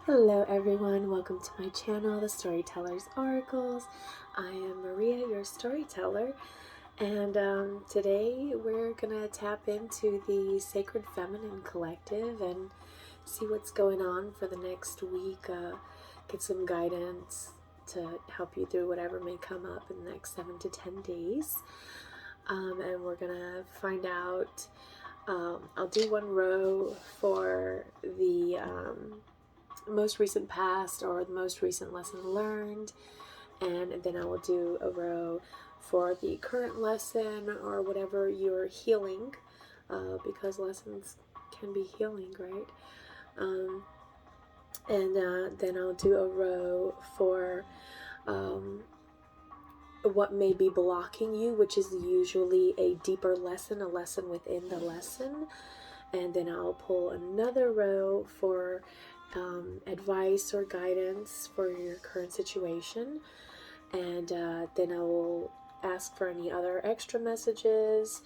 Hello everyone, welcome to my channel, The Storyteller's Oracles. I am Maria, your storyteller, and today we're gonna tap into the Sacred Feminine Collective and see what's going on for the next week, get some guidance to help you through whatever may come up in the next 7 to 10 days. And we're gonna find out, I'll do one row for the most recent past or the most recent lesson learned, and then I will do a row for the current lesson or whatever you're healing, because lessons can be healing, right? And then I'll do a row for what may be blocking you, which is usually a deeper lesson, a lesson within the lesson. And then I'll pull another row for advice or guidance for your current situation. And then I will ask for any other extra messages.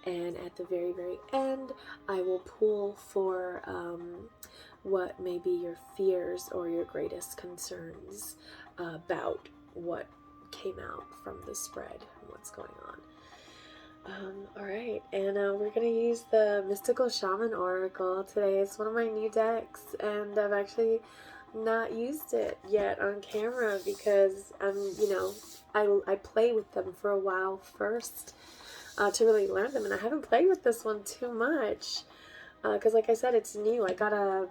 And at the very, very end, I will pull for what may be your fears or your greatest concerns about what came out from the spread and what's going on. Alright, and we're going to use the Mystical Shaman Oracle today. It's one of my new decks, and I've actually not used it yet on camera because I play with them for a while first to really learn them, and I haven't played with this one too much because like I said, it's new. I got a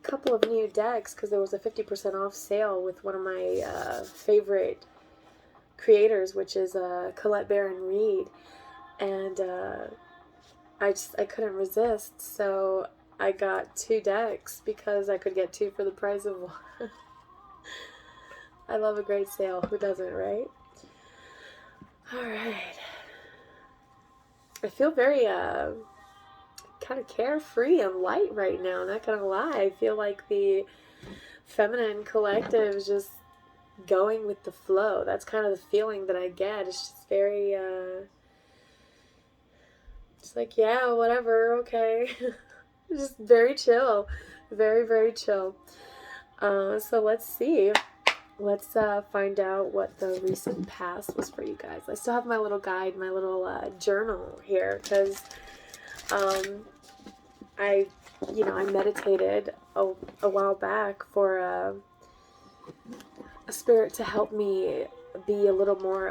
couple of new decks because there was a 50% off sale with one of my favorite creators, which is Colette Baron Reed. And I couldn't resist, so I got 2 decks because I could get 2 for the price of 1. I love a great sale. Who doesn't, right? Alright. I feel very kind of carefree and light right now, not gonna lie. I feel like the feminine collective is just going with the flow. That's kind of the feeling that I get. It's just very it's like, yeah, whatever, okay. Just very chill. Very, very chill. So let's see. Let's find out what the recent past was for you guys. I still have my little guide, my little journal here, because I meditated a while back for a spirit to help me be a little more,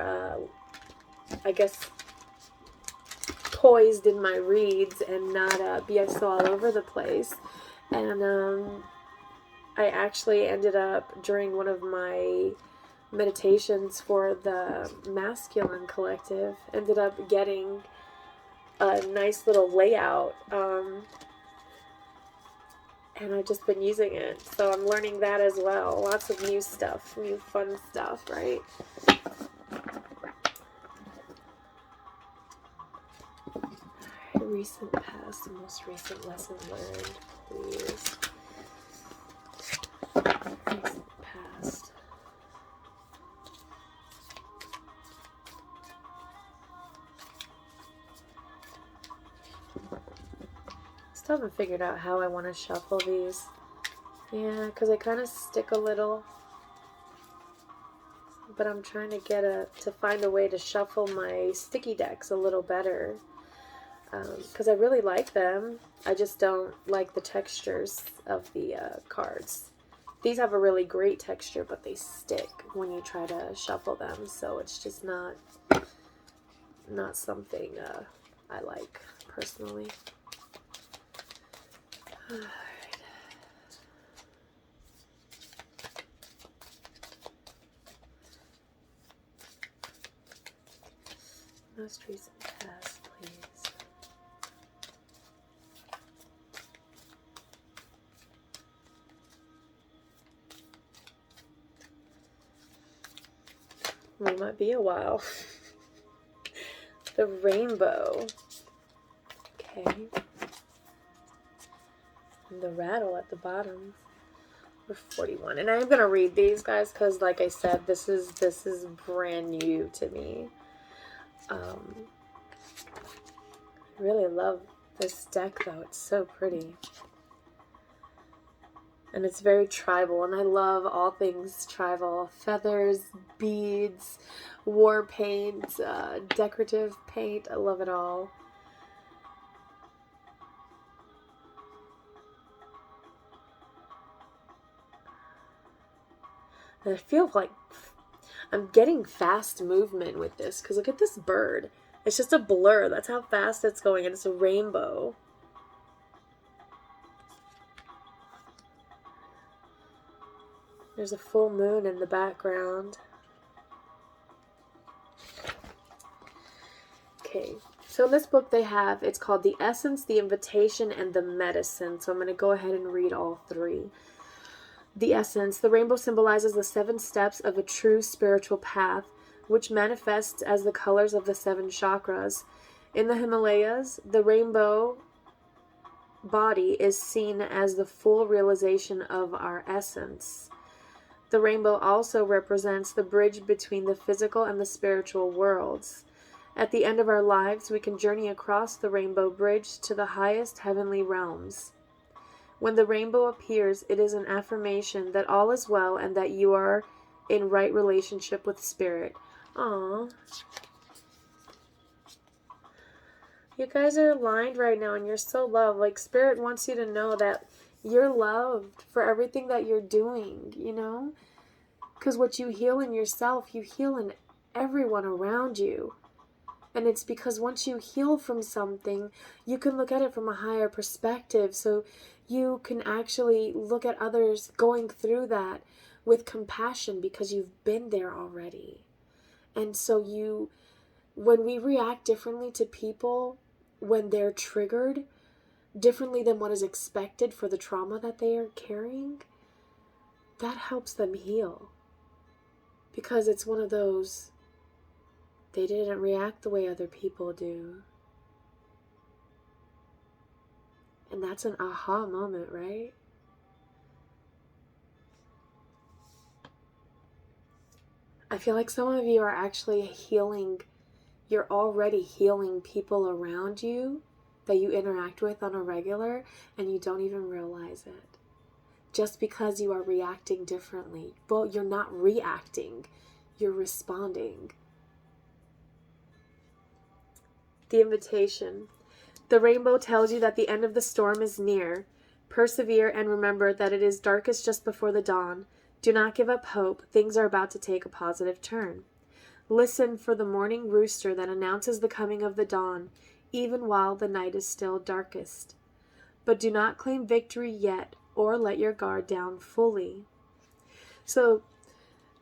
I guess, poised in my reads and not be so all over the place. And I actually ended up, during one of my meditations for the masculine collective, ended up getting a nice little layout, and I've just been using it, so I'm learning that as well. Lots of new stuff, new fun stuff, right? Recent past, the most recent lesson learned, please. Recent past. Still haven't figured out how I want to shuffle these. Yeah, because they kind of stick a little. But I'm trying to find a way to shuffle my sticky decks a little better. Because I really like them. I just don't like the textures of the cards. These have a really great texture, but they stick when you try to shuffle them. So it's just not something I like personally. All right. Most recent past, please. It might be a while. The rainbow. Okay. And the rattle at the bottom. We're 41. And I'm going to read these, guys, because like I said, this is brand new to me. I really love this deck, though. It's so pretty. And it's very tribal, and I love all things tribal. Feathers, beads, war paint, decorative paint. I love it all. And I feel like I'm getting fast movement with this, because look at this bird. It's just a blur. That's how fast it's going, and it's a rainbow. There's a full moon in the background. Okay, so in this book they have, it's called The Essence, The Invitation, and The Medicine. So I'm going to go ahead and read all three. The essence. The rainbow symbolizes the 7 steps of a true spiritual path, which manifests as the colors of the 7 chakras. In the Himalayas, the rainbow body is seen as the full realization of our essence. The rainbow also represents the bridge between the physical and the spiritual worlds. At the end of our lives, we can journey across the rainbow bridge to the highest heavenly realms. When the rainbow appears, it is an affirmation that all is well and that you are in right relationship with Spirit. Aww. You guys are aligned right now and you're so loved. Like, Spirit wants you to know that you're loved for everything that you're doing, you know? Because what you heal in yourself, you heal in everyone around you. And it's because once you heal from something, you can look at it from a higher perspective. So you can actually look at others going through that with compassion because you've been there already. And so when we react differently to people, when they're triggered, differently than what is expected for the trauma that they are carrying, that helps them heal. Because it's one of those, they didn't react the way other people do. And that's an aha moment, right? I feel like some of you are actually healing, you're already healing people around you that you interact with on a regular, and you don't even realize it. Just because you are reacting differently. Well, you're not reacting, you're responding. The invitation. The rainbow tells you that the end of the storm is near. Persevere and remember that it is darkest just before the dawn. Do not give up hope. Things are about to take a positive turn. Listen for the morning rooster that announces the coming of the dawn, even while the night is still darkest. But do not claim victory yet or let your guard down fully. So,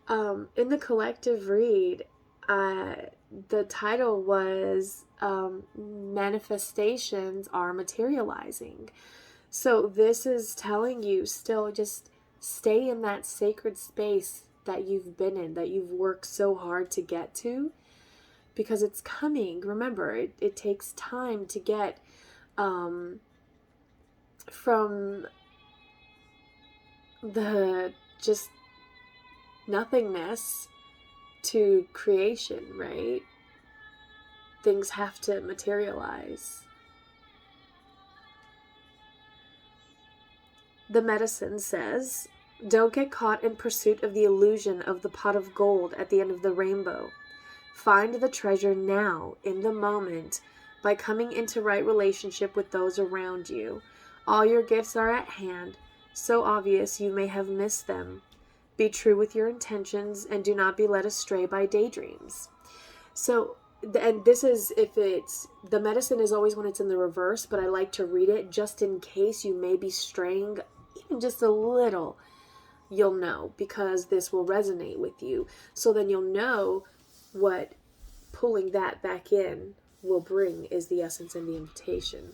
in the collective read, the title was Manifestations Are Materializing. So this is telling you still just stay in that sacred space that you've been in, that you've worked so hard to get to, because it's coming. Remember, it takes time to get from the just nothingness to creation, right? Things have to materialize. The medicine says, don't get caught in pursuit of the illusion of the pot of gold at the end of the rainbow. Find the treasure now, in the moment, by coming into right relationship with those around you. All your gifts are at hand, so obvious you may have missed them. Be true with your intentions and do not be led astray by daydreams. So, and this is, if it's, the medicine is always when it's in the reverse, but I like to read it just in case you may be straying even just a little. You'll know, because this will resonate with you. So then you'll know what pulling that back in will bring is the essence and the invitation.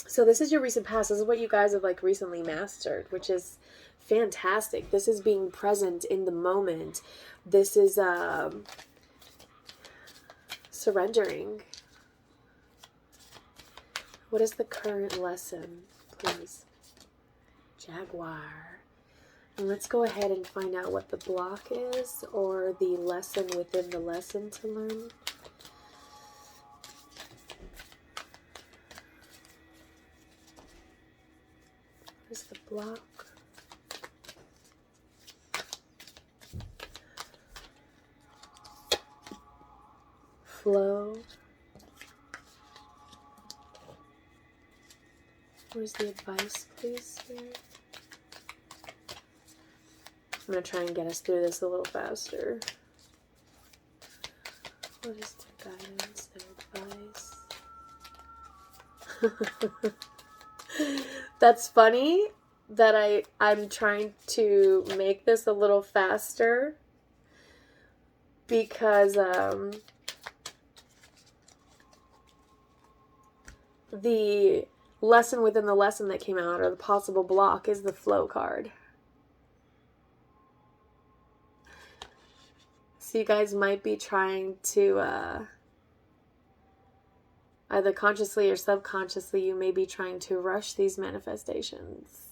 So this is your recent past. This is what you guys have like recently mastered, which is fantastic. This is being present in the moment. This is surrendering. What is the current lesson, please? Jaguar. And let's go ahead and find out what the block is, or the lesson within the lesson to learn. is the block? Flow. Where's the advice, please, here? I'm going to try and get us through this a little faster. What is their guidance, their advice? That's funny that I'm trying to make this a little faster because the lesson within the lesson that came out, or the possible block, is the flow card. So you guys might be trying to, either consciously or subconsciously, you may be trying to rush these manifestations.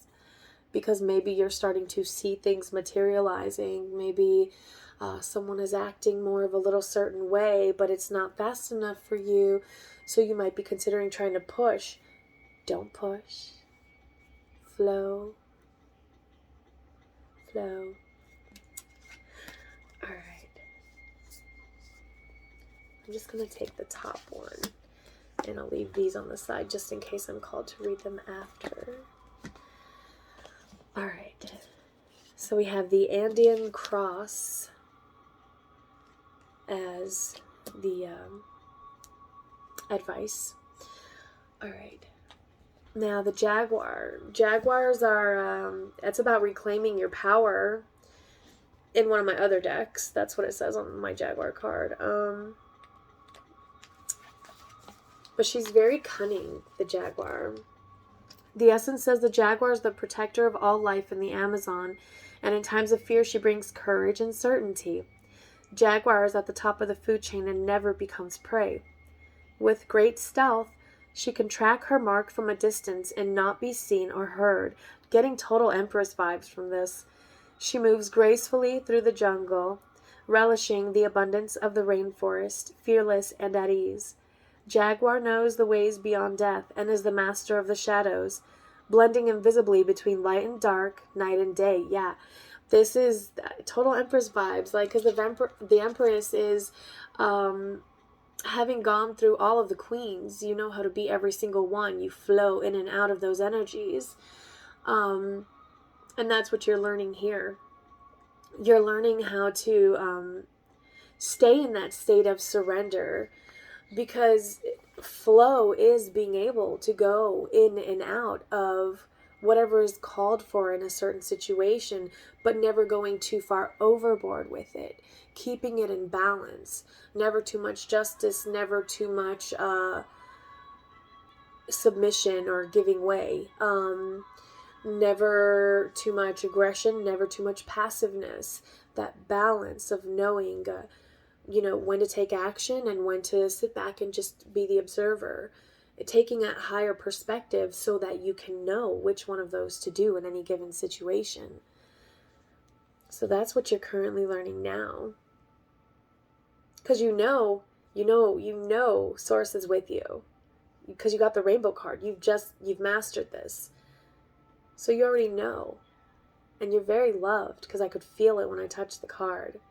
Because maybe you're starting to see things materializing. Maybe someone is acting more of a little certain way, but it's not fast enough for you. So you might be considering trying to push. Don't push. Flow. Flow. All right. I'm just going to take the top one, and I'll leave these on the side just in case I'm called to read them after. All right. So we have the Andean cross as the advice. All right. Now the jaguar. Jaguars are, it's about reclaiming your power. In one of my other decks, that's what it says on my jaguar card. But she's very cunning, the jaguar. The essence says the jaguar is the protector of all life in the Amazon, and in times of fear she brings courage and certainty. Jaguar is at the top of the food chain and never becomes prey. With great stealth, she can track her mark from a distance and not be seen or heard, getting total Empress vibes from this. She moves gracefully through the jungle, relishing the abundance of the rainforest, fearless and at ease. Jaguar knows the ways beyond death and is the master of the shadows, blending invisibly between light and dark, night and day. Yeah, this is total Empress vibes, like, because the Empress is having gone through all of the queens. You know how to be every single one. You flow in and out of those energies, and that's what you're learning here. You're learning how to stay in that state of surrender, because flow is being able to go in and out of whatever is called for in a certain situation, but never going too far overboard with it, keeping it in balance, never too much justice, never too much submission or giving way, never too much aggression, never too much passiveness. That balance of knowing when to take action and when to sit back and just be the observer, taking a higher perspective so that you can know which one of those to do in any given situation. So that's what you're currently learning now. Because you know Source is with you. Because you got the rainbow card. You've mastered this. So you already know. And you're very loved, because I could feel it when I touched the card.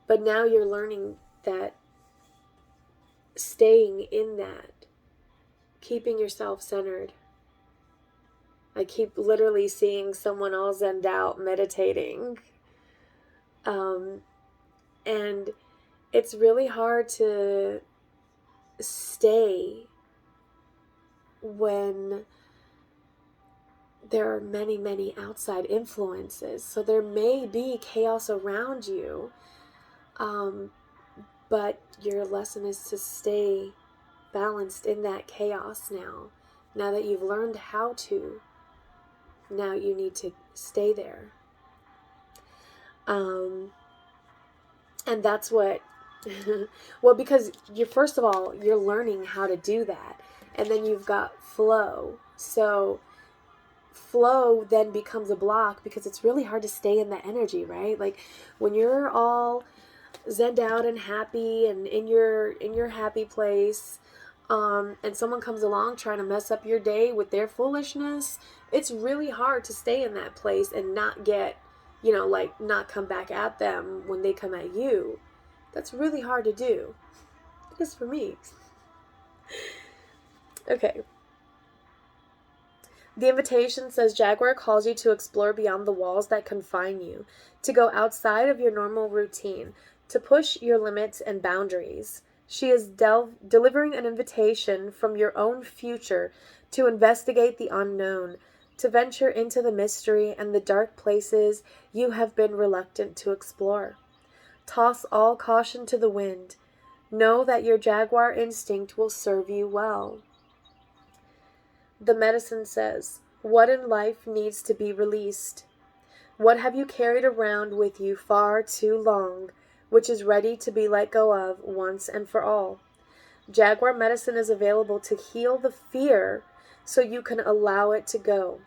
But now you're learning that staying in that, keeping yourself centered. I keep literally seeing someone all zenned out meditating. And it's really hard to stay when there are many, many outside influences. So there may be chaos around you. But your lesson is to stay balanced in that chaos now. Now that you've learned how to, now you need to stay there. And that's what, well, because first of all, you're learning how to do that. And then you've got flow. So flow then becomes a block because it's really hard to stay in that energy, right? Like when you're all zenned out and happy and in your happy place, and someone comes along trying to mess up your day with their foolishness, it's really hard to stay in that place and not get, like not come back at them when they come at you. That's really hard to do. It is for me. Okay. The invitation says Jaguar calls you to explore beyond the walls that confine you, to go outside of your normal routine, to push your limits and boundaries. She is delivering an invitation from your own future to investigate the unknown, to venture into the mystery and the dark places you have been reluctant to explore. Toss all caution to the wind. Know that your Jaguar instinct will serve you well. The medicine says, what in life needs to be released? What have you carried around with you far too long, which is ready to be let go of once and for all? Jaguar medicine is available to heal the fear so you can allow it to go.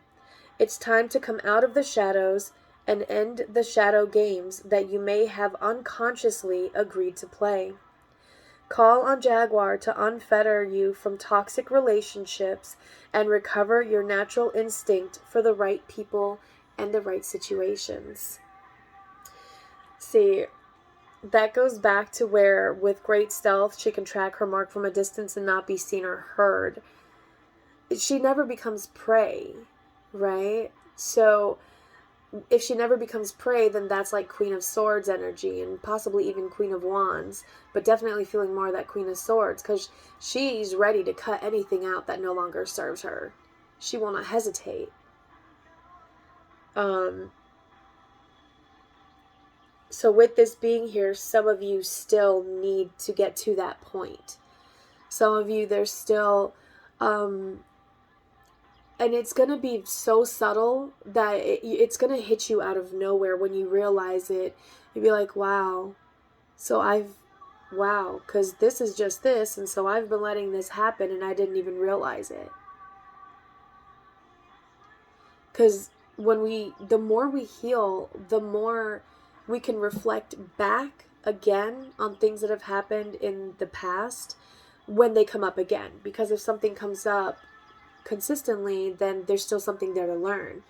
It's time to come out of the shadows and end the shadow games that you may have unconsciously agreed to play. Call on Jaguar to unfetter you from toxic relationships and recover your natural instinct for the right people and the right situations. See, that goes back to where with great stealth she can track her mark from a distance and not be seen or heard. She never becomes prey, right? So if she never becomes prey, then that's like Queen of Swords energy and possibly even Queen of Wands, but definitely feeling more of that Queen of Swords because she's ready to cut anything out that no longer serves her. She will not hesitate. So with this being here, some of you still need to get to that point. Some of you, there's still, and it's going to be so subtle that it's going to hit you out of nowhere when you realize it. You'll be like, wow. Because this is just this. And so I've been letting this happen and I didn't even realize it. Because the more we heal, the more we can reflect back again on things that have happened in the past when they come up again. Because if something comes up consistently, then there's still something there to learn.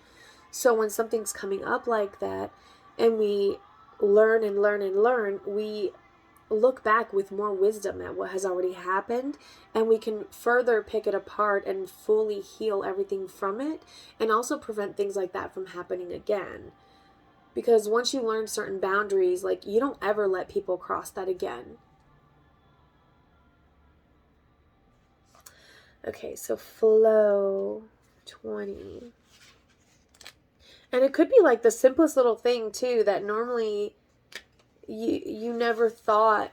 So when something's coming up like that and we learn and learn and learn, we look back with more wisdom at what has already happened, and we can further pick it apart and fully heal everything from it, and also prevent things like that from happening again. Because once you learn certain boundaries, like, you don't ever let people cross that again. Okay, so flow 20. And it could be like the simplest little thing too that normally you never thought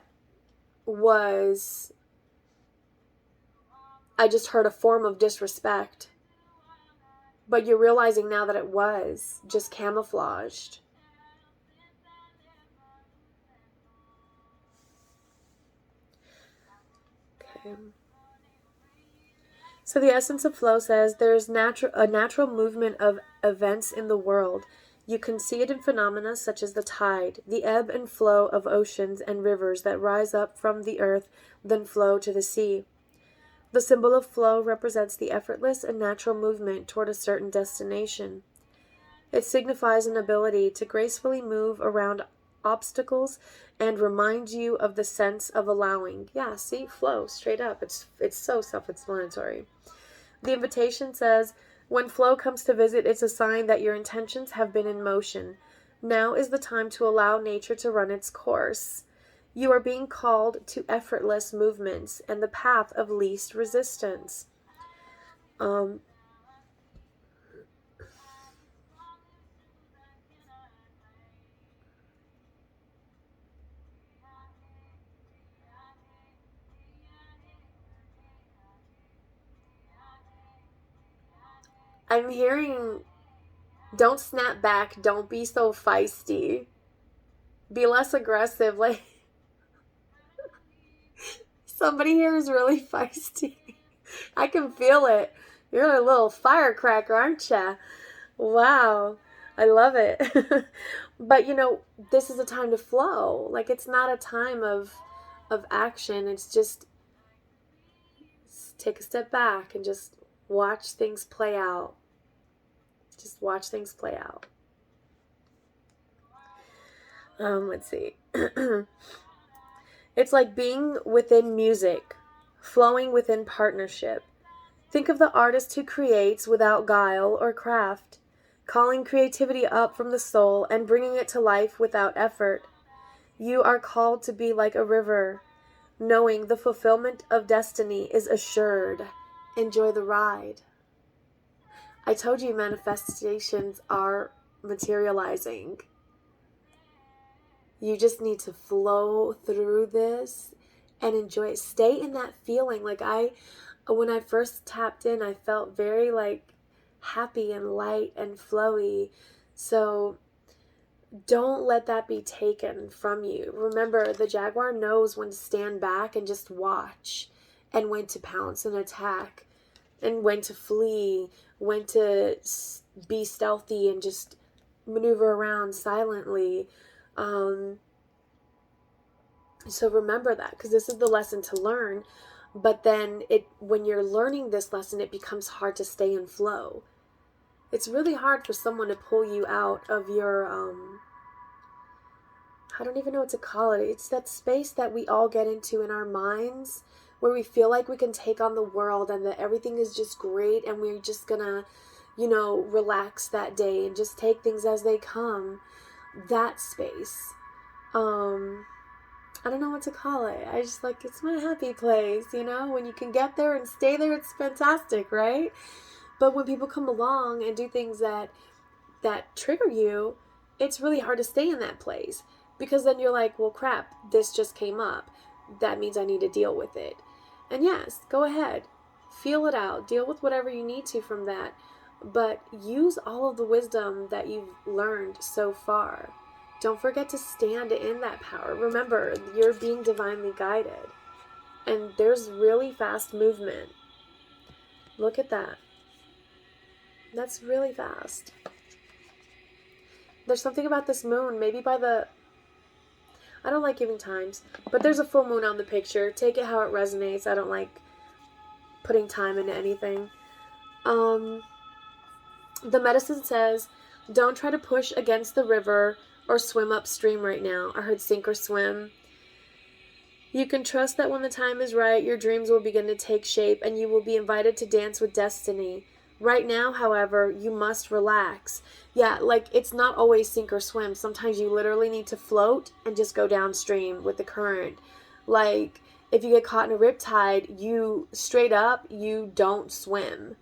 was, I just heard a form of disrespect. But you're realizing now that it was just camouflaged. Okay. So the essence of flow says there's a natural movement of events in the world. You can see it in phenomena such as the tide, the ebb and flow of oceans and rivers that rise up from the earth, then flow to the sea. The symbol of flow represents the effortless and natural movement toward a certain destination. It signifies an ability to gracefully move around obstacles and reminds you of the sense of allowing. Yeah, see, flow, straight up. It's so self-explanatory. The invitation says, when flow comes to visit, it's a sign that your intentions have been in motion. Now is the time to allow nature to run its course. You are being called to effortless movements and the path of least resistance. I'm hearing, don't snap back, don't be so feisty. Be less aggressive. Like, somebody here is really feisty. I can feel it. You're a little firecracker, aren't ya? Wow. I love it. But this is a time to flow. Like, it's not a time of action. It's just take a step back and just watch things play out. Just watch things play out. Let's see. It's like being within music, flowing within partnership. Think of the artist who creates without guile or craft, calling creativity up from the soul and bringing it to life without effort. You are called to be like a river, knowing the fulfillment of destiny is assured. Enjoy the ride. I told you manifestations are materializing. You just need to flow through this and enjoy it. Stay in that feeling. Like when I first tapped in, I felt very like happy and light and flowy. So don't let that be taken from you. Remember, the jaguar knows when to stand back and just watch, and when to pounce and attack, and when to flee, when to be stealthy and just maneuver around silently. So remember that, because this is the lesson to learn. But then when you're learning this lesson, it becomes hard to stay in flow. It's really hard for someone to pull you out of your, I don't even know what to call it. It's that space that we all get into in our minds where we feel like we can take on the world and that everything is just great and we're just gonna, relax that day and just take things as they come. That space. I don't know what to call it. I just it's my happy place, when you can get there and stay there, it's fantastic, right? But when people come along and do things that trigger you, it's really hard to stay in that place, because then you're like, well, crap, this just came up. That means I need to deal with it. And yes, go ahead, feel it out, deal with whatever you need to from that, but use all of the wisdom that you've learned so far. Don't forget to stand in that power. Remember, you're being divinely guided. And there's really fast movement. Look at that. That's really fast. There's something about this moon, maybe I don't like giving times, but there's a full moon on the picture. Take it how it resonates. I don't like putting time into anything. The medicine says, don't try to push against the river or swim upstream right now. I heard sink or swim. You can trust that when the time is right, your dreams will begin to take shape and you will be invited to dance with destiny. Right now, however, you must relax. Yeah, it's not always sink or swim. Sometimes you literally need to float and just go downstream with the current. If you get caught in a riptide, you don't swim.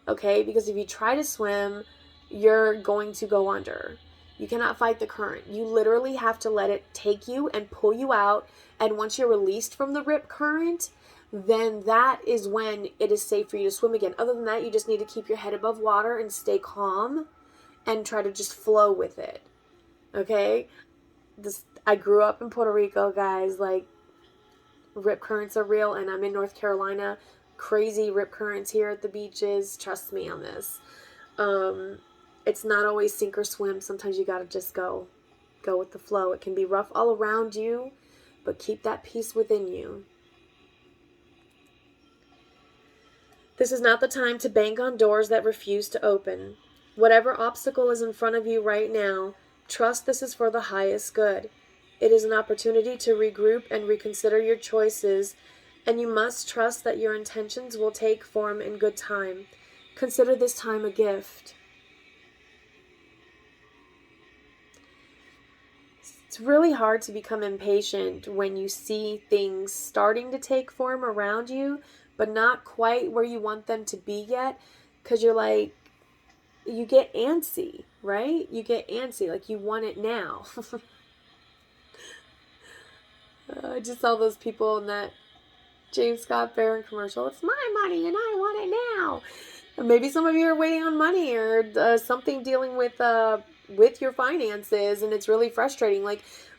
Okay? Because if you try to swim, you're going to go under. You cannot fight the current. You literally have to let it take you and pull you out. And once you're released from the rip current, then that is when it is safe for you to swim again. Other than that, you just need to keep your head above water and stay calm and try to just flow with it. Okay? I grew up in Puerto Rico, guys. Rip currents are real, and I'm in North Carolina. Crazy rip currents here at the beaches. Trust me on this. It's not always sink or swim. Sometimes you gotta just go with the flow. It can be rough all around you, but keep that peace within you. This is not the time to bang on doors that refuse to open. Whatever obstacle is in front of you right now, trust this is for the highest good. It is an opportunity to regroup and reconsider your choices, and you must trust that your intentions will take form in good time. Consider this time a gift. It's really hard to become impatient when you see things starting to take form around you, but not quite where you want them to be yet, because you get antsy, right? You get antsy, you want it now. I just saw those people in that James Scott Barron commercial. It's my money and I want it now. And maybe some of you are waiting on money or something dealing with your finances, and it's really frustrating.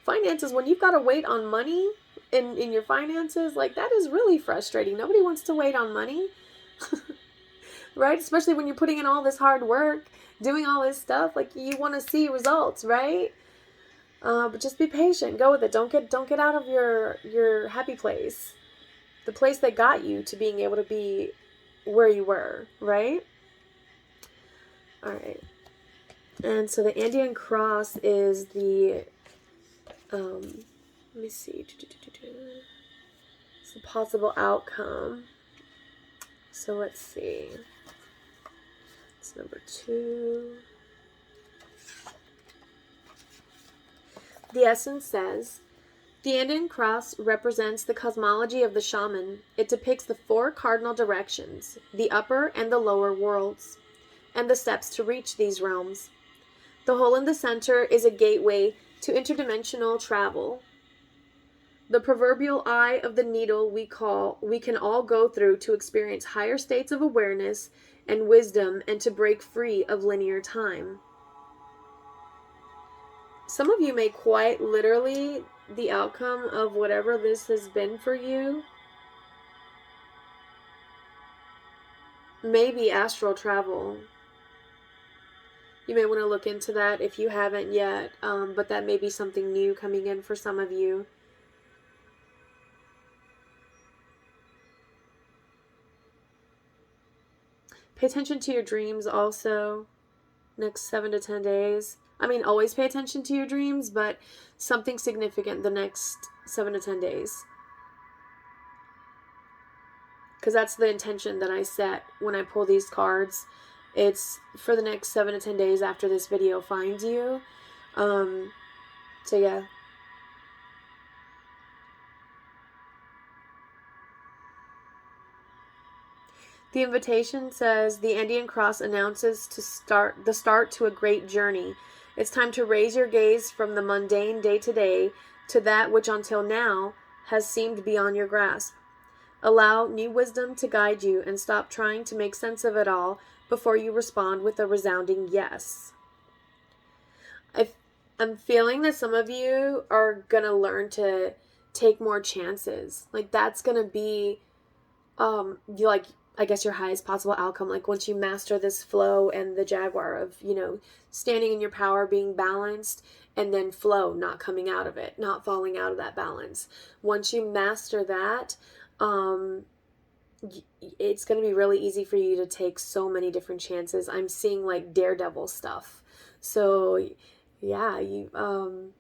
Finances, when you've got to wait on money in your finances, that is really frustrating. Nobody wants to wait on money. Right? Especially when you're putting in all this hard work, doing all this stuff, you want to see results, right? But just be patient. Go with it. Don't get out of your happy place. the place that got you to being able to be where you were, right? All right. And so the Andean cross is the, let me see. It's the possible outcome. So let's see. It's number 2. The essence says, the Andean cross represents the cosmology of the shaman. It depicts the 4 cardinal directions, the upper and the lower worlds, and the steps to reach these realms. The hole in the center is a gateway to interdimensional travel. The proverbial eye of the needle we can all go through to experience higher states of awareness and wisdom and to break free of linear time. Some of you may quite literally the outcome of whatever this has been for you may be astral travel. You may want to look into that if you haven't yet, but that may be something new coming in for some of you. Pay attention to your dreams also, next 7 to 10 days. I mean, always pay attention to your dreams, but something significant the next 7 to 10 days. Because that's the intention that I set when I pull these cards. It's for the next 7 to 10 days after this video finds you. So yeah. The invitation says, the Andean cross announces the start to a great journey. It's time to raise your gaze from the mundane day-to-day to that which until now has seemed beyond your grasp. Allow new wisdom to guide you and stop trying to make sense of it all before you respond with a resounding yes. I'm feeling that some of you are going to learn to take more chances. Like, that's going to be, I guess your highest possible outcome. Like, once you master this flow and the jaguar of, standing in your power, being balanced, and then flow, not coming out of it, not falling out of that balance. Once you master that, it's going to be really easy for you to take so many different chances. I'm seeing like daredevil stuff. So yeah, you're going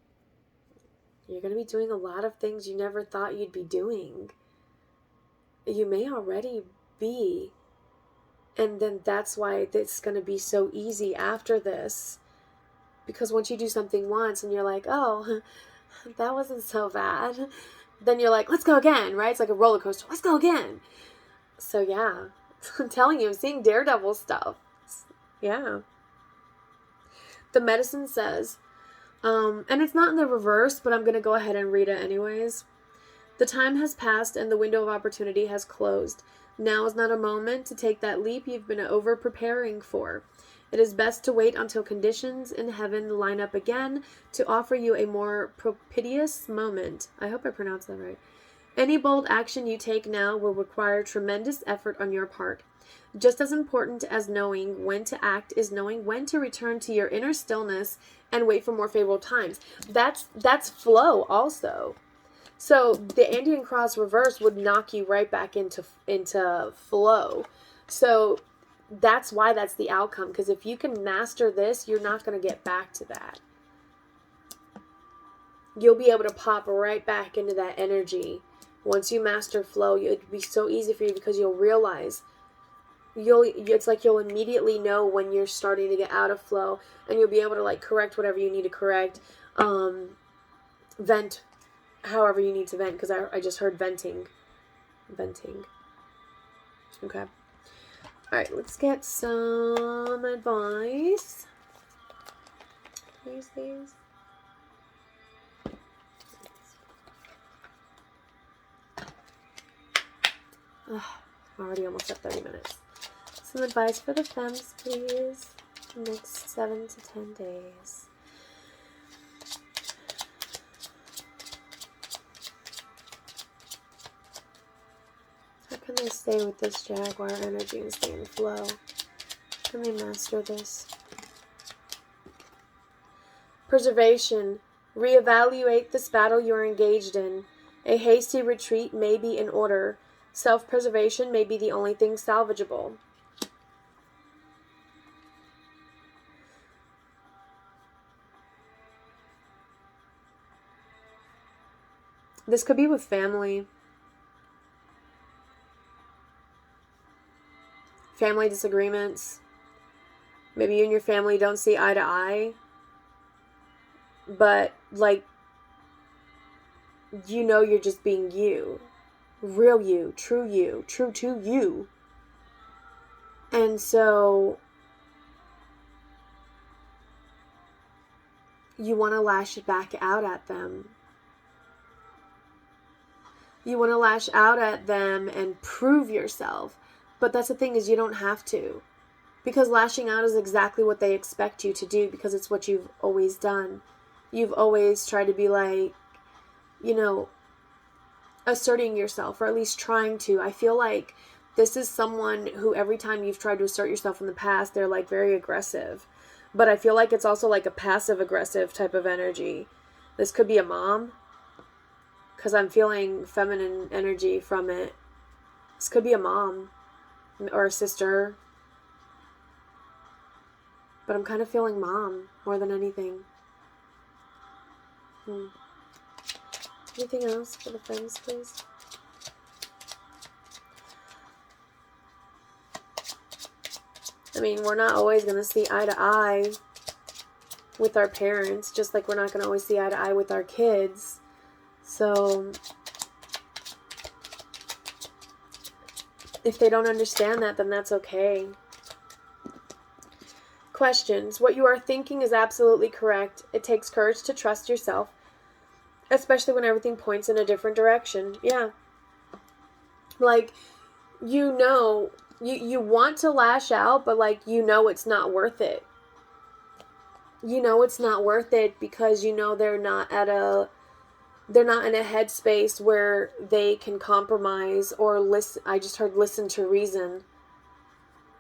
to be doing a lot of things you never thought you'd be doing. You may already be. And then that's why it's going to be so easy after this. Because once you do something once and you're like, oh, that wasn't so bad. Then you're like, let's go again, right? It's like a roller coaster. Let's go again. So yeah, I'm telling you, I'm seeing daredevil stuff. Yeah. The medicine says, and it's not in the reverse, but I'm going to go ahead and read it anyways. The time has passed and the window of opportunity has closed. Now is not a moment to take that leap you've been over-preparing for. It is best to wait until conditions in heaven line up again to offer you a more propitious moment. I hope I pronounced that right. Any bold action you take now will require tremendous effort on your part. Just as important as knowing when to act is knowing when to return to your inner stillness and wait for more favorable times. That's flow also. So the Andean cross reverse would knock you right back into flow. So that's why that's the outcome. Because if you can master this, you're not going to get back to that. You'll be able to pop right back into that energy. Once you master flow, it'll be so easy for you because you'll realize, it's like you'll immediately know when you're starting to get out of flow, and you'll be able to like correct whatever you need to correct, vent however you need to vent, because I just heard venting. Okay. All right, let's get some advice. Please. Already almost at 30 minutes. Some advice for the femmes, please. Next 7 to 10 days. How can they stay with this jaguar energy and stay in flow? How can they master this? Preservation. Reevaluate this battle you're engaged in. A hasty retreat may be in order. Self-preservation may be the only thing salvageable. This could be with family. Family disagreements. Maybe you and your family don't see eye to eye. But, like, you know you're just being you. Real you. True to you. And so you want to lash it back out at them. You want to lash out at them and prove yourself. But that's the thing, is you don't have to. Because lashing out is exactly what they expect you to do, because it's what you've always done. You've always tried to be like, you know, asserting yourself, or at least trying to. I feel like this is someone who every time you've tried to assert yourself in the past, they're like very aggressive. But I feel like it's also like a passive aggressive type of energy. This could be a mom, because I'm feeling feminine energy from it. This could be a mom or a sister. But I'm kind of feeling mom more than anything. Anything else for the friends, please? I mean, we're not always going to see eye to eye with our parents, just like we're not going to always see eye to eye with our kids. So if they don't understand that, then that's okay. Questions. What you are thinking is absolutely correct. It takes courage to trust yourself, especially when everything points in a different direction. Yeah. Like, you know, you want to lash out, but like, you know it's not worth it. You know it's not worth it because you know they're not in a headspace where they can compromise or listen. I just heard listen to reason.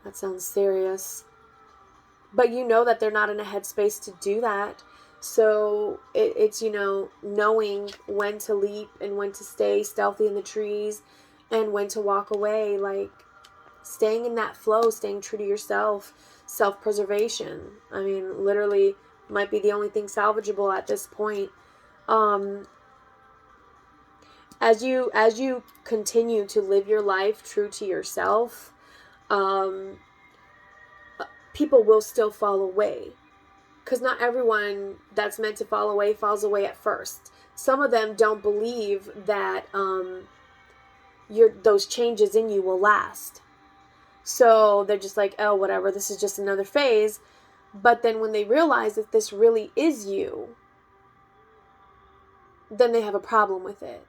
That sounds serious. But you know that they're not in a headspace to do that. So it's, you know, knowing when to leap and when to stay stealthy in the trees and when to walk away. Like, staying in that flow, staying true to yourself, self-preservation. I mean, literally might be the only thing salvageable at this point. As you continue to live your life true to yourself, people will still fall away. Because not everyone that's meant to fall away falls away at first. Some of them don't believe that those changes in you will last. So they're just like, oh, whatever, this is just another phase. But then when they realize that this really is you, then they have a problem with it.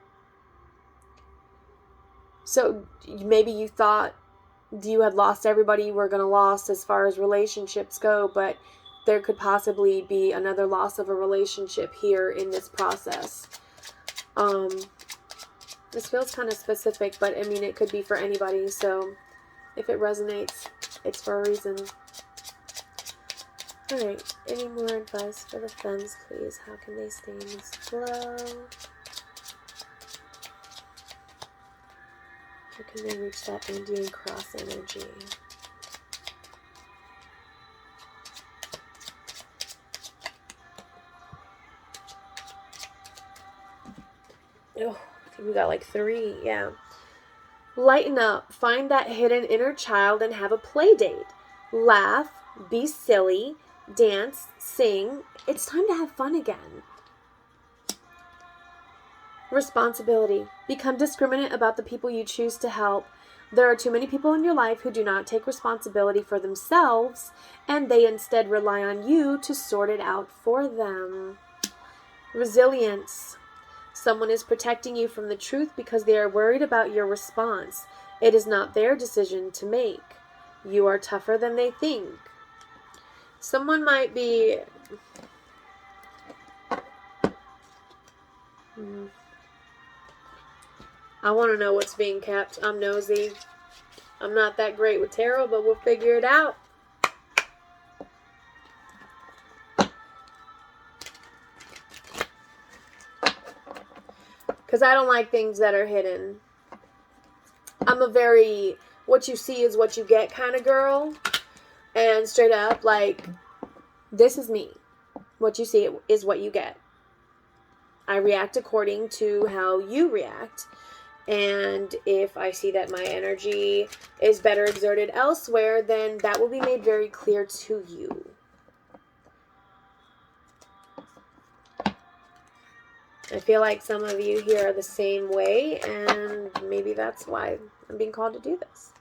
So maybe you thought you had lost everybody you were going to lose as far as relationships go, but there could possibly be another loss of a relationship here in this process. This feels kind of specific, but I mean, it could be for anybody. So if it resonates, it's for a reason. Alright, any more advice for the friends, please? How can they stay in this flow? How can they reach that Indian cross energy? Oh, I think we got like 3, yeah. Lighten up. Find that hidden inner child and have a play date. Laugh, be silly, dance, sing. It's time to have fun again. Responsibility. Become discriminate about the people you choose to help. There are too many people in your life who do not take responsibility for themselves, and they instead rely on you to sort it out for them. Resilience. Someone is protecting you from the truth because they are worried about your response. It is not their decision to make. You are tougher than they think. Someone might be... I want to know what's being kept. I'm nosy. I'm not that great with tarot, but we'll figure it out. Because I don't like things that are hidden. I'm a very, what you see is what you get kind of girl. And straight up, like, this is me. What you see is what you get. I react according to how you react. And if I see that my energy is better exerted elsewhere, then that will be made very clear to you. I feel like some of you here are the same way, and maybe that's why I'm being called to do this.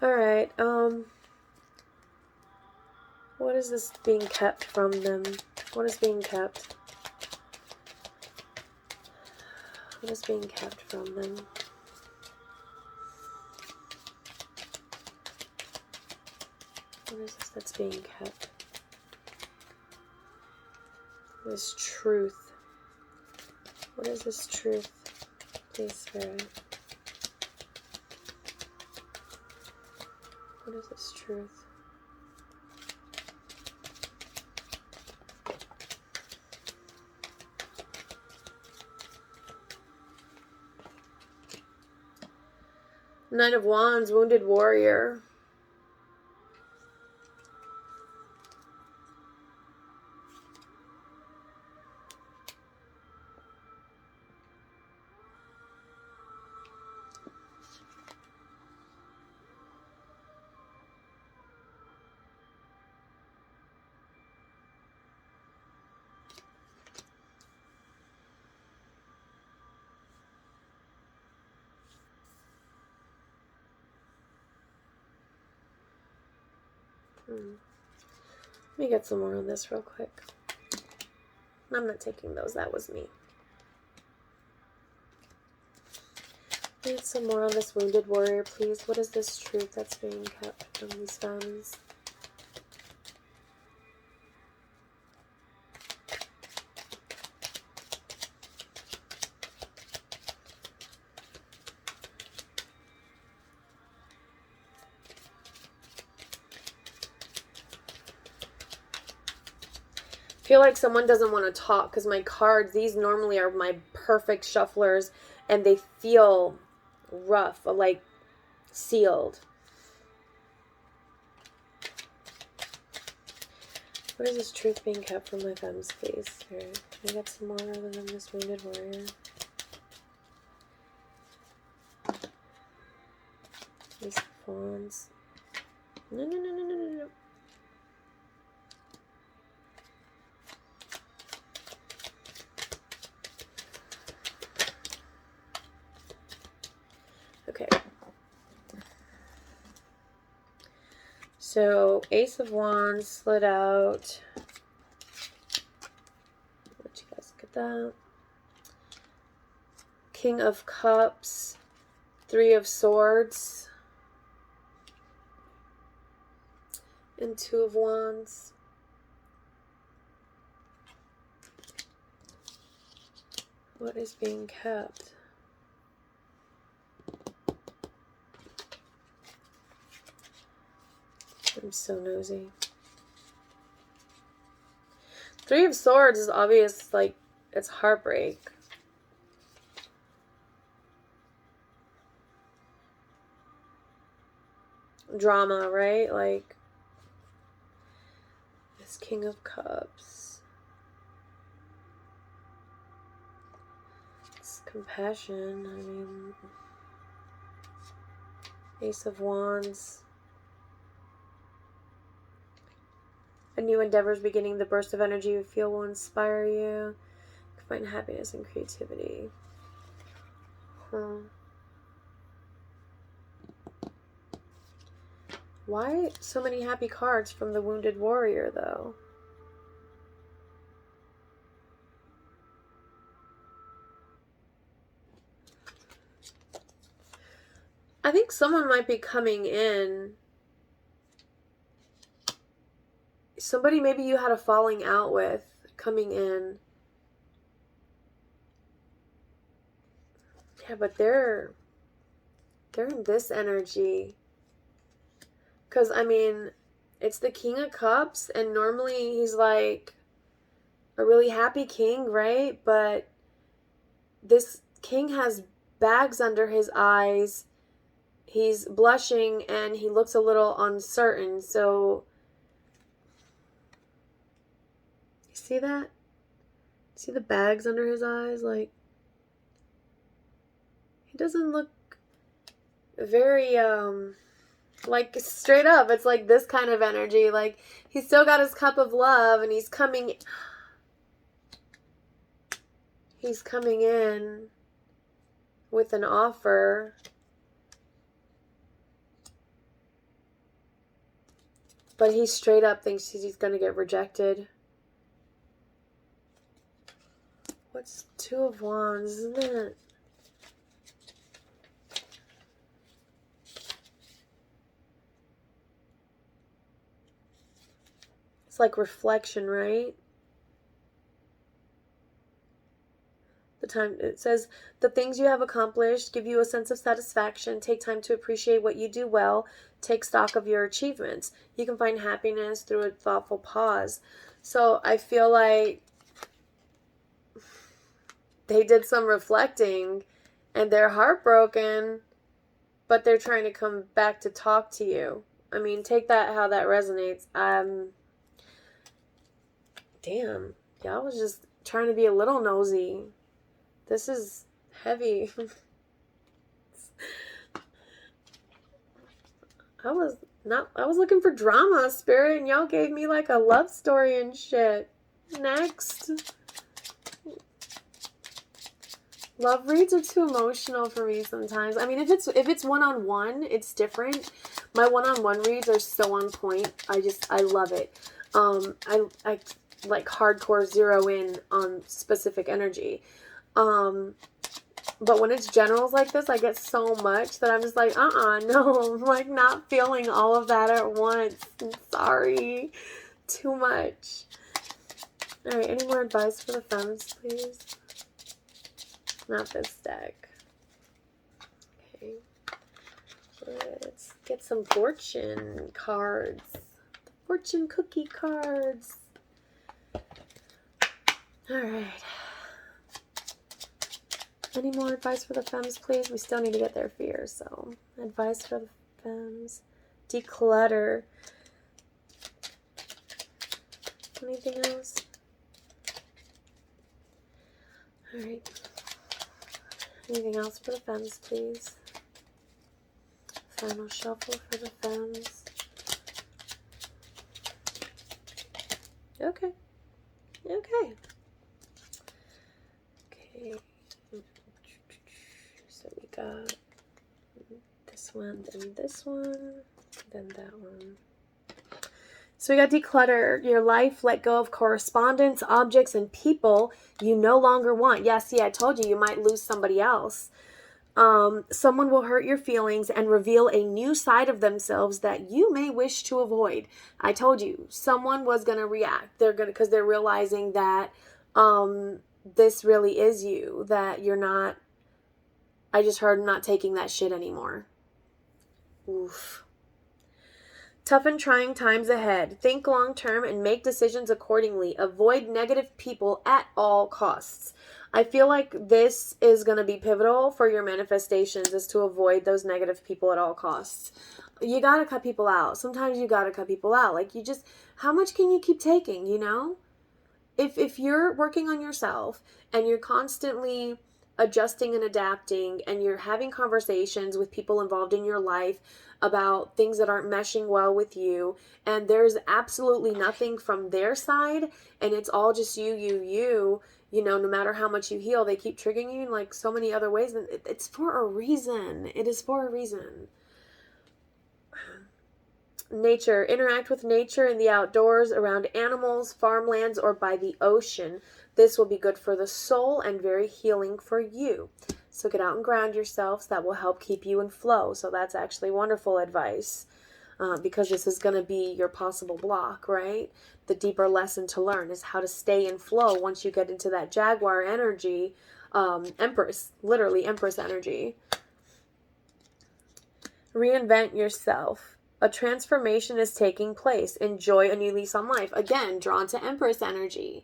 Alright, what is this being kept from them? What is being kept? What is being kept from them? What is this that's being kept? This truth. What is this truth? Please, Spirit. What is this truth? Knight of Wands, wounded warrior. Let me get some more on this real quick. I'm not taking those. That was me. Need some more on this wounded warrior, please. What is this truth that's being kept from these families? I feel like someone doesn't want to talk because my cards, these normally are my perfect shufflers, and they feel rough, like sealed. What is this truth being kept from my fem's face? Here, can I get some more other than this wounded warrior? Ace of Wands. No. Okay. So, Ace of Wands slid out. Let you guys look at that. King of Cups. Three of Swords. And Two of Wands. What is being kept? I'm so nosy. Three of Swords is obvious, like, it's heartbreak. Drama, right? Like, this King of Cups. It's compassion, I mean. Ace of Wands. A new endeavor is beginning. The burst of energy you feel will inspire you. You can find happiness and creativity. Why so many happy cards from the wounded warrior, though? I think someone might be coming in. Somebody maybe you had a falling out with coming in. Yeah, but they're in this energy. Because, I mean, it's the King of Cups, and normally he's like a really happy king, right? But this king has bags under his eyes, he's blushing and he looks a little uncertain. So, you see that? See the bags under his eyes? Like, he doesn't look very, like, straight up. It's like this kind of energy. Like, he's still got his cup of love and he's coming in with an offer. But he straight up thinks he's going to get rejected. What's Two of Wands, isn't it? It's like reflection, right? It says, the things you have accomplished give you a sense of satisfaction. Take time to appreciate what you do well. Take stock of your achievements. You can find happiness through a thoughtful pause. So I feel like they did some reflecting and they're heartbroken, but they're trying to come back to talk to you. I mean, take that how that resonates. Damn, y'all was just trying to be a little nosy. This is heavy. I was looking for drama, Spirit, and y'all gave me like a love story and shit. Next. Love reads are too emotional for me sometimes. I mean, if it's one-on-one, it's different. My one-on-one reads are so on point. I love it. I like hardcore zero in on specific energy. But when it's generals like this, I get so much that I'm just like, no, I'm like not feeling all of that at once. I'm sorry. Too much. All right, any more advice for the femmes, please? Not this deck. Okay. Let's get some fortune cards. The fortune cookie cards. All right. Any more advice for the femmes, please? We still need to get their fears, so advice for the femmes. Declutter. Anything else? All right. Anything else for the femmes, please? Final shuffle for the femmes. Okay. Okay. Okay. So we got this one, then this one, then that one. So we got declutter your life, let go of correspondence, objects, and people you no longer want. Yeah, see, I told you, you might lose somebody else. Someone will hurt your feelings and reveal a new side of themselves that you may wish to avoid. I told you, someone was going to react. Because they're realizing that this really is you, that you're not, I just heard, not taking that shit anymore. Oof. Tough and trying times ahead. Think long term and make decisions accordingly. Avoid negative people at all costs. I feel like this is going to be pivotal for your manifestations, is to avoid those negative people at all costs. You got to cut people out. Sometimes you got to cut people out. Like, you just, how much can you keep taking, you know? If you're working on yourself and you're constantly adjusting and adapting and you're having conversations with people involved in your life about things that aren't meshing well with you, and there's absolutely nothing from their side, and it's all just you know, no matter how much you heal, they keep triggering you in like so many other ways, and it's for a reason. It is for a reason. Nature. Interact with nature in the outdoors, around animals, farmlands, or by the ocean. This will be good for the soul and very healing for you. So get out and ground yourselves. That will help keep you in flow. So that's actually wonderful advice, because this is going to be your possible block, right? The deeper lesson to learn is how to stay in flow once you get into that Jaguar energy, Empress, literally Empress energy. Reinvent yourself. A transformation is taking place. Enjoy a new lease on life. Again, drawn to Empress energy.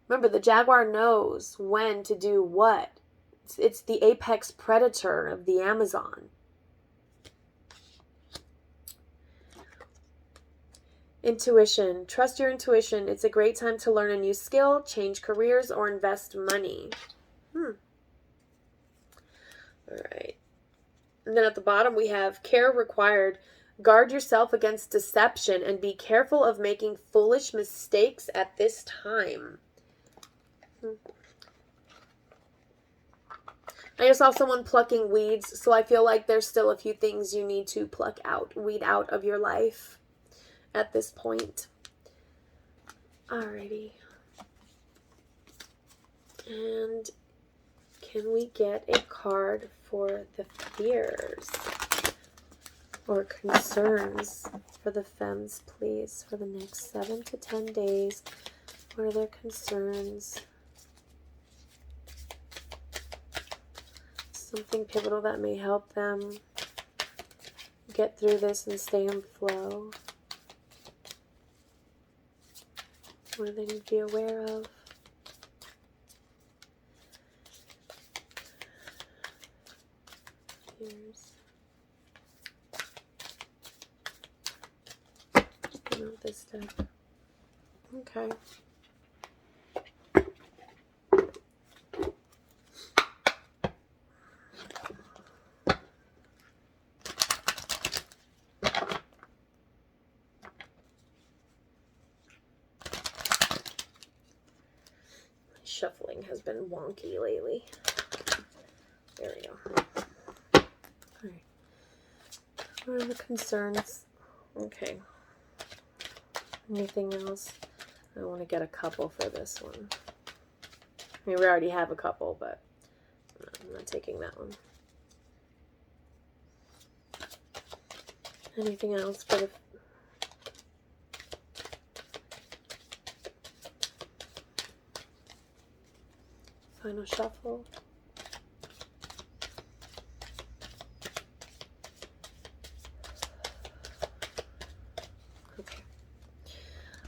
Remember, the Jaguar knows when to do what. It's the apex predator of the Amazon. Intuition. Trust your intuition. It's a great time to learn a new skill, change careers, or invest money. All right. And then at the bottom we have care required. Guard yourself against deception and be careful of making foolish mistakes at this time. I just saw someone plucking weeds, so I feel like there's still a few things you need to pluck out, weed out of your life at this point. Alrighty. And can we get a card for the fears or concerns for the femmes, please, for the next 7 to 10 days? What are their concerns? Something pivotal that may help them get through this and stay in flow. What do they need to be aware of? Here's this stuff. Okay. Shuffling has been wonky lately. There we go. Alright. What are the concerns? Okay. Anything else? I want to get a couple for this one. I mean, we already have a couple, but I'm not taking that one. Anything else for the... final shuffle? Okay.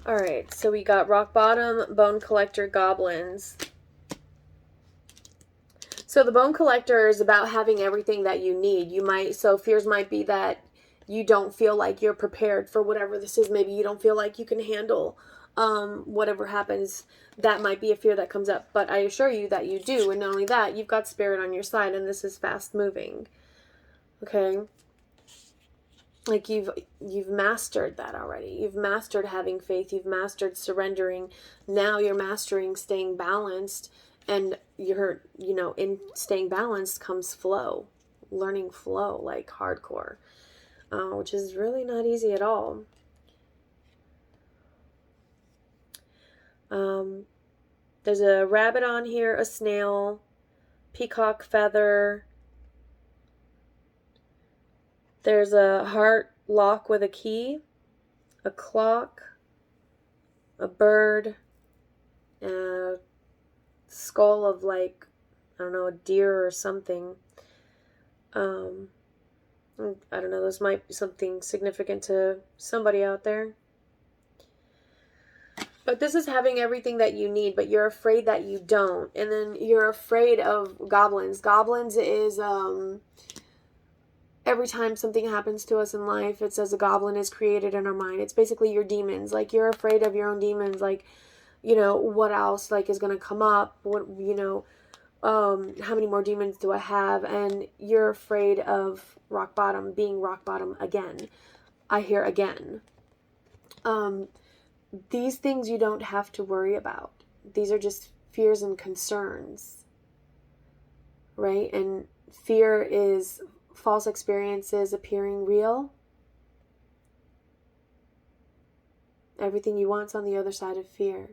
Alright, so we got rock bottom, bone collector, goblins. So the bone collector is about having everything that you need. So fears might be that you don't feel like you're prepared for whatever this is. Maybe you don't feel like you can handle whatever happens. That might be a fear that comes up, but I assure you that you do. And not only that, you've got spirit on your side, and this is fast moving. Okay? Like you've mastered that already. You've mastered having faith. You've mastered surrendering. Now you're mastering staying balanced, and you're, in staying balanced comes flow. Learning flow, like hardcore, which is really not easy at all. There's a rabbit on here, a snail, peacock feather. There's a heart lock with a key, a clock, a bird, a skull of like, I don't know, a deer or something. I don't know, this might be something significant to somebody out there. But this is having everything that you need, but you're afraid that you don't. And then you're afraid of goblins. Goblins is, every time something happens to us in life, it says a goblin is created in our mind. It's basically your demons. Like, you're afraid of your own demons. Like, what else, like, is going to come up? What, how many more demons do I have? And you're afraid of rock bottom, being rock bottom again. I hear again. These things you don't have to worry about. These are just fears and concerns, right? And fear is false experiences appearing real. Everything you want's on the other side of fear.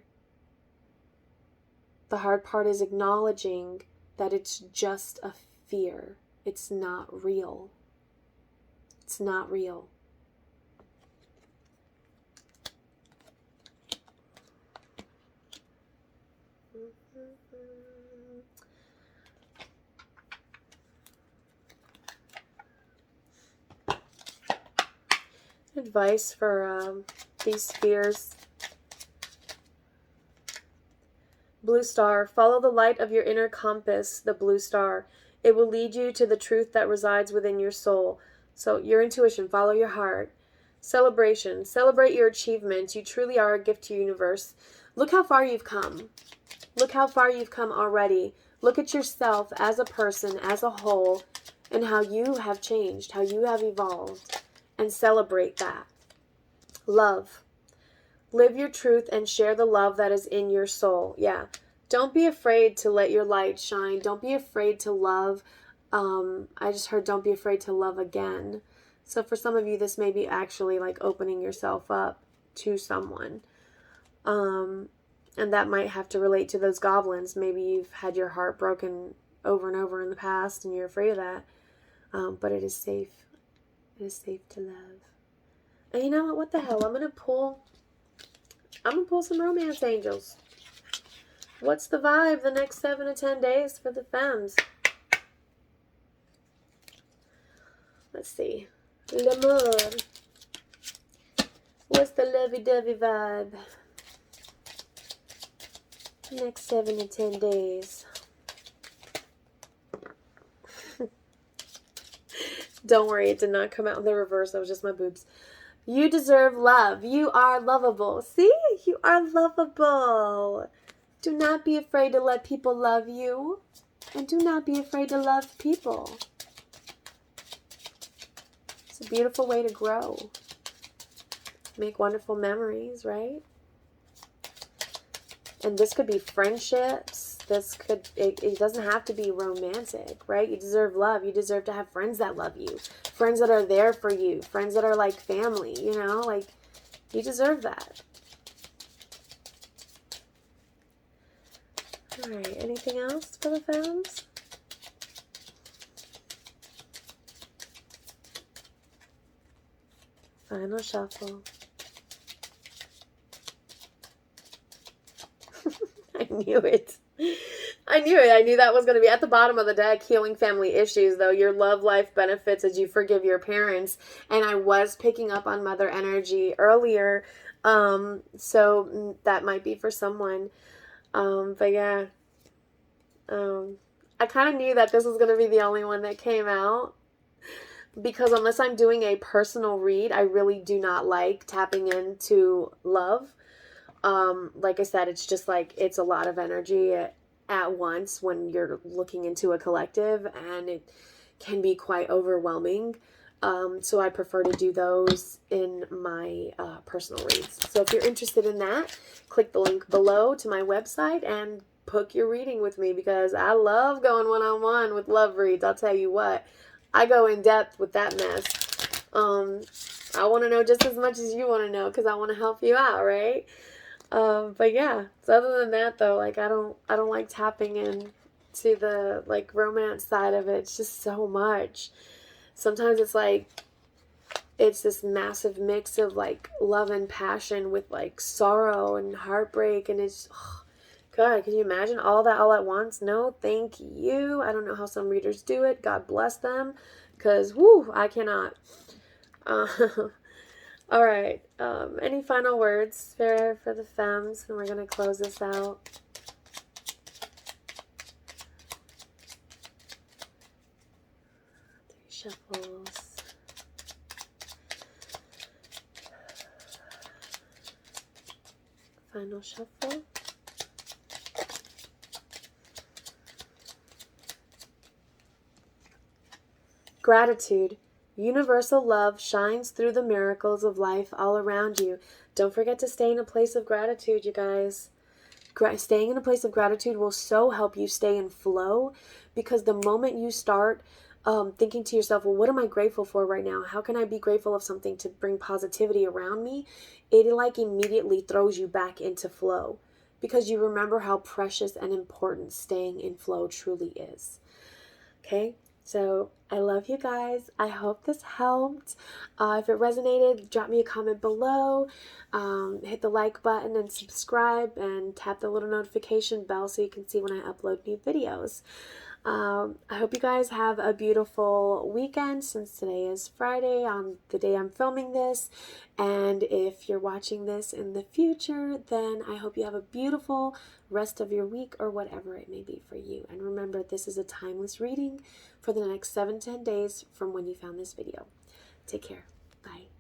The hard part is acknowledging that it's just a fear. It's not real. It's not real. Advice for these fears. Blue star. Follow the light of your inner compass, the blue star. It will lead you to the truth that resides within your soul. So your intuition, follow your heart. Celebration. Celebrate your achievements. You truly are a gift to the universe. Look how far you've come. Look how far you've come already. Look at yourself as a person, as a whole, and how you have changed, how you have evolved, and celebrate that. Love. Live your truth and share the love that is in your soul. Yeah. Don't be afraid to let your light shine. Don't be afraid to love. I just heard don't be afraid to love again. So for some of you, this may be actually like opening yourself up to someone. And that might have to relate to those goblins. Maybe you've had your heart broken over and over in the past and you're afraid of that. But it is safe. It is safe to love. And you know what? What the hell? I'm going to pull some romance angels. What's the vibe the next 7 to 10 days for the femmes? Let's see. L'amour. What's the lovey-dovey vibe? Next 7 to 10 days. Don't worry, it did not come out in the reverse. That was just my boobs. You deserve love. You are lovable. See? You are lovable. Do not be afraid to let people love you. And do not be afraid to love people. It's a beautiful way to grow. Make wonderful memories, right? And this could be friendships. It doesn't have to be romantic, right? You deserve love. You deserve to have friends that love you. Friends that are there for you. Friends that are like family, you know? Like, you deserve that. All right, anything else for the femmes? Final shuffle. I knew it. I knew it. I knew that was going to be at the bottom of the deck. Healing family issues, though. Your love life benefits as you forgive your parents. And I was picking up on mother energy earlier. So that might be for someone. But yeah. I kind of knew that this was going to be the only one that came out. Because unless I'm doing a personal read, I really do not like tapping into love. Like I said, it's just like, it's a lot of energy at once when you're looking into a collective, and it can be quite overwhelming. So I prefer to do those in my personal reads. So if you're interested in that, click the link below to my website and book your reading with me, because I love going one-on-one with love reads. I'll tell you what, I go in depth with that mess. I want to know just as much as you want to know, because I want to help you out, right? But yeah, so other than that though, like I don't like tapping in to the like romance side of it. It's just so much. Sometimes it's like, it's this massive mix of like love and passion with like sorrow and heartbreak, and it's, oh, God, can you imagine all that all at once? No, thank you. I don't know how some readers do it. God bless them, because whoo, I cannot. All right. Any final words for the femmes? And we're going to close this out. Three shuffles. Final shuffle. Gratitude. Universal love shines through the miracles of life all around you. Don't forget to stay in a place of gratitude, you guys. Staying in a place of gratitude will so help you stay in flow, because the moment you start thinking to yourself, well, what am I grateful for right now? How can I be grateful of something to bring positivity around me? It like immediately throws you back into flow, because you remember how precious and important staying in flow truly is. Okay? So I love you guys. I hope this helped. If it resonated, drop me a comment below. Hit the like button and subscribe, and tap the little notification bell so you can see when I upload new videos. I hope you guys have a beautiful weekend, since today is Friday on the day I'm filming this. And if you're watching this in the future, then I hope you have a beautiful rest of your week, or whatever it may be for you. And remember, this is a timeless reading for the next 7 to 10 days from when you found this video. Take care. Bye.